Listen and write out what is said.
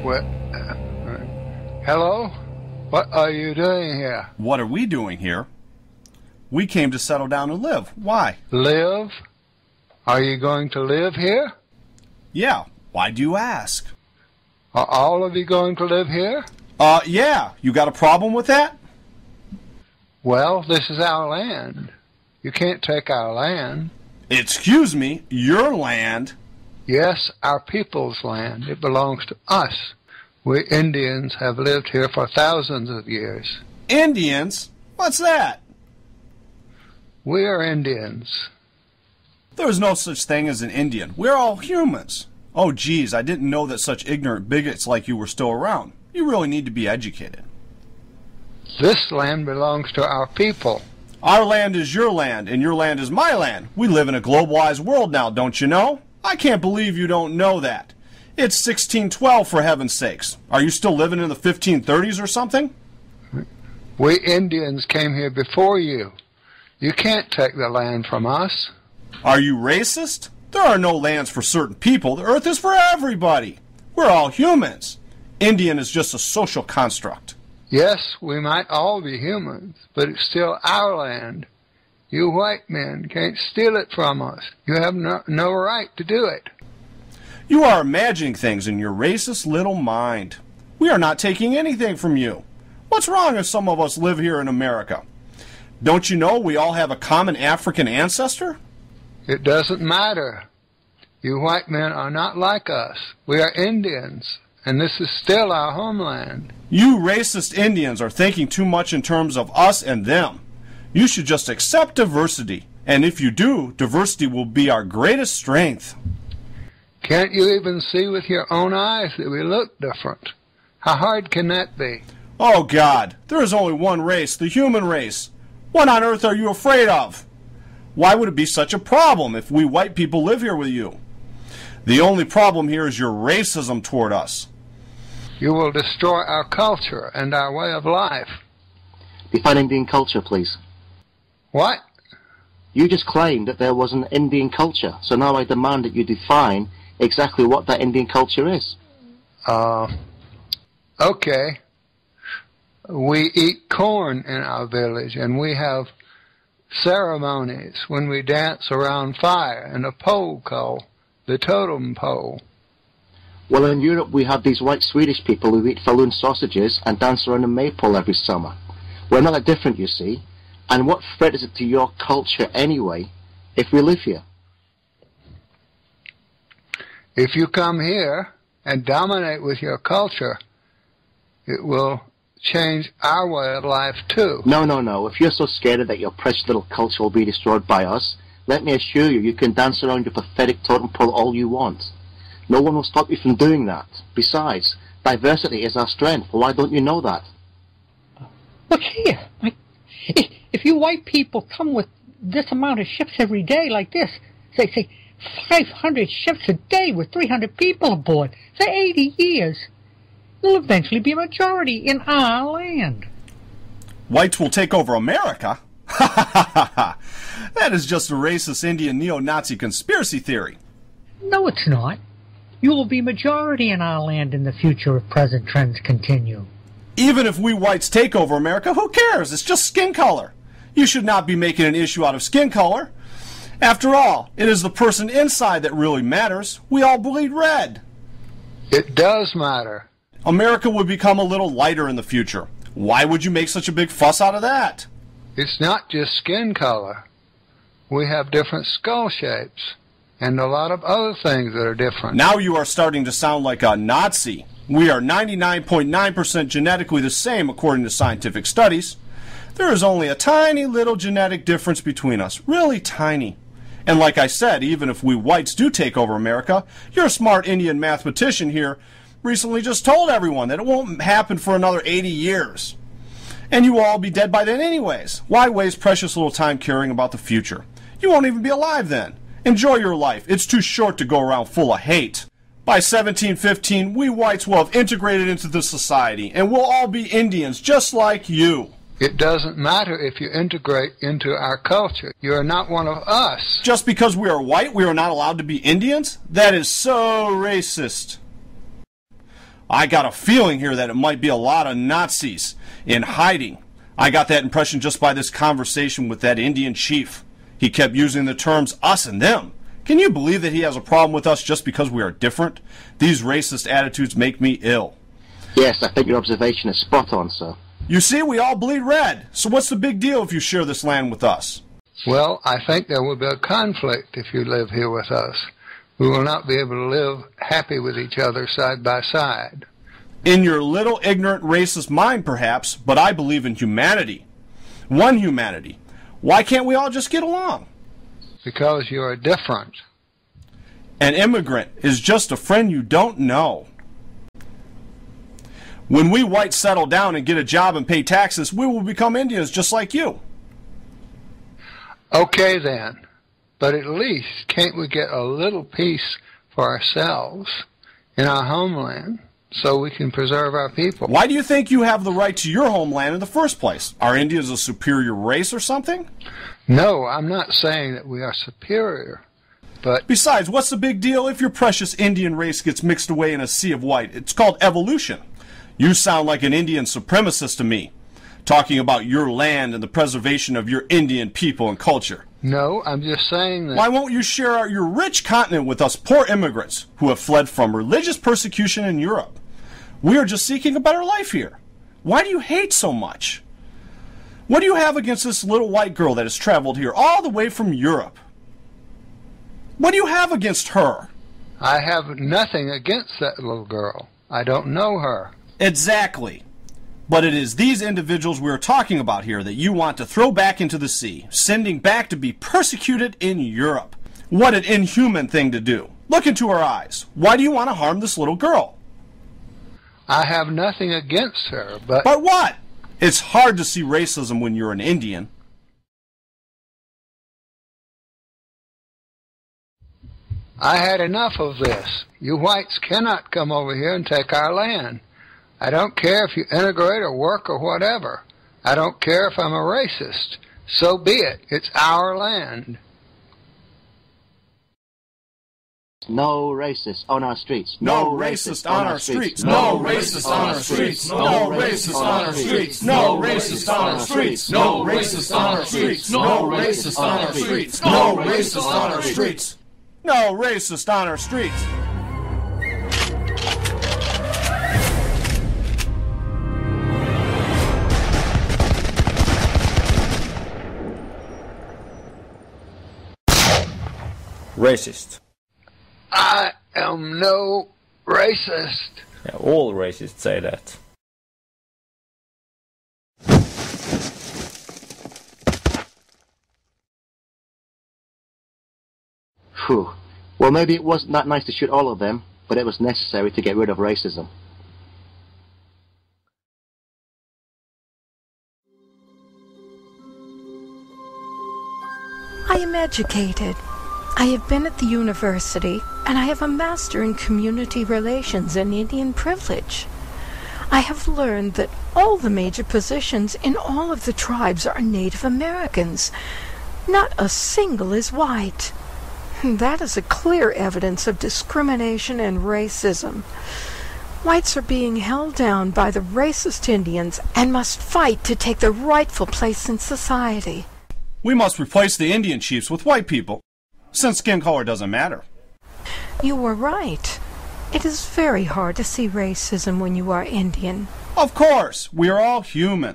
Well, hello? What are you doing here? What are we doing here? We came to settle down and live. Why? Live? Are you going to live here? Yeah. Why do you ask? Are all of you going to live here? Yeah. You got a problem with that? Well, this is our land. You can't take our land. Excuse me, your land? Yes, our people's land. It belongs to us. We Indians have lived here for thousands of years. Indians? What's that? We are Indians. There's no such thing as an Indian. We're all humans. Oh, geez, I didn't know that such ignorant bigots like you were still around. You really need to be educated. This land belongs to our people. Our land is your land, and your land is my land. We live in a globalized world now, don't you know? I can't believe you don't know that. It's 1612, for heaven's sakes. Are you still living in the 1530s or something? We Indians came here before you. You can't take the land from us. Are you racist? There are no lands for certain people. The earth is for everybody. We're all humans. Indian is just a social construct. Yes, we might all be humans, but it's still our land. You white men can't steal it from us. You have no right to do it. You are imagining things in your racist little mind. We are not taking anything from you. What's wrong if some of us live here in America? Don't you know we all have a common African ancestor? It doesn't matter. You white men are not like us. We are Indians, and this is still our homeland. You racist Indians are thinking too much in terms of us and them. You should just accept diversity, and if you do, diversity will be our greatest strength. Can't you even see with your own eyes that we look different? How hard can that be? Oh, God, there is only one race, the human race. What on earth are you afraid of? Why would it be such a problem if we white people live here with you? The only problem here is your racism toward us. You will destroy our culture and our way of life. Define Indian culture, please. What? You just claimed that there was an Indian culture, so now I demand that you define exactly what that Indian culture is. Okay. We eat corn in our village, and we have ceremonies when we dance around fire and a pole called the totem pole. Well, in Europe we have these white Swedish people who eat falloon sausages and dance around a maypole every summer. We're not that different, you see. And what threat is it to your culture anyway, if we live here? If you come here and dominate with your culture, it will change our way of life too. No. If you're so scared that your precious little culture will be destroyed by us, let me assure you, you can dance around your pathetic totem pole all you want. No one will stop you from doing that. Besides, diversity is our strength. Why don't you know that? Look here. If you white people come with this amount of ships every day like this, say 500 ships a day with 300 people aboard for 80 years, you'll eventually be a majority in our land. Whites will take over America? Ha ha ha ha ha! That is just a racist Indian neo-Nazi conspiracy theory. No, it's not. You will be majority in our land in the future if present trends continue. Even if we whites take over America, who cares? It's just skin color. You should not be making an issue out of skin color. After all, it is the person inside that really matters. We all bleed red. It does matter. America would become a little lighter in the future. Why would you make such a big fuss out of that? It's not just skin color. We have different skull shapes and a lot of other things that are different. Now you are starting to sound like a Nazi. We are 99.9% genetically the same according to scientific studies. There is only a tiny little genetic difference between us, really tiny. And like I said, even if we whites do take over America, your smart Indian mathematician here recently just told everyone that it won't happen for another 80 years. And you will all be dead by then anyways. Why waste precious little time caring about the future? You won't even be alive then. Enjoy your life. It's too short to go around full of hate. By 1715, we whites will have integrated into the society, and we'll all be Indians just like you. It doesn't matter if you integrate into our culture. You are not one of us. Just because we are white, we are not allowed to be Indians? That is so racist. I got a feeling here that it might be a lot of Nazis in hiding. I got that impression just by this conversation with that Indian chief. He kept using the terms us and them. Can you believe that he has a problem with us just because we are different? These racist attitudes make me ill. Yes, I think your observation is spot on, sir. You see, we all bleed red. So what's the big deal if you share this land with us? Well, I think there will be a conflict if you live here with us. We will not be able to live happy with each other side by side. In your little ignorant racist mind, perhaps, but I believe in humanity. One humanity. Why can't we all just get along? Because you are different. An immigrant is just a friend you don't know. When we whites settle down and get a job and pay taxes, we will become Indians just like you. Okay then, but at least can't we get a little peace for ourselves in our homeland so we can preserve our people? Why do you think you have the right to your homeland in the first place? Are Indians a superior race or something? No, I'm not saying that we are superior, but... Besides, what's the big deal if your precious Indian race gets mixed away in a sea of white? It's called evolution. You sound like an Indian supremacist to me, talking about your land and the preservation of your Indian people and culture. No, I'm just saying that... Why won't you share your rich continent with us poor immigrants who have fled from religious persecution in Europe? We are just seeking a better life here. Why do you hate so much? What do you have against this little white girl that has traveled here all the way from Europe? What do you have against her? I have nothing against that little girl. I don't know her. Exactly. But it is these individuals we are talking about here that you want to throw back into the sea, sending back to be persecuted in Europe. What an inhuman thing to do. Look into her eyes. Why do you want to harm this little girl? I have nothing against her, but... But what? It's hard to see racism when you're an Indian. I had enough of this. You whites cannot come over here and take our land. I don't care if you integrate or work or whatever. I don't care if I'm a racist. So be it. It's our land. No racist on our streets. No racist on our streets. No racist on our streets. No racist on our streets. No racist on our streets. No racist on our streets. No racist on our streets. No racist on our streets. No racist on our streets. Racist. I am no racist. Yeah, all racists say that. Phew. Well, maybe it wasn't that nice to shoot all of them, but it was necessary to get rid of racism. I am educated. I have been at the university, and I have a master in community relations and Indian privilege. I have learned that all the major positions in all of the tribes are Native Americans. Not a single is white. That is a clear evidence of discrimination and racism. Whites are being held down by the racist Indians and must fight to take their rightful place in society. We must replace the Indian chiefs with white people, since skin color doesn't matter. You were right. It is very hard to see racism when you are Indian. Of course, we are all humans.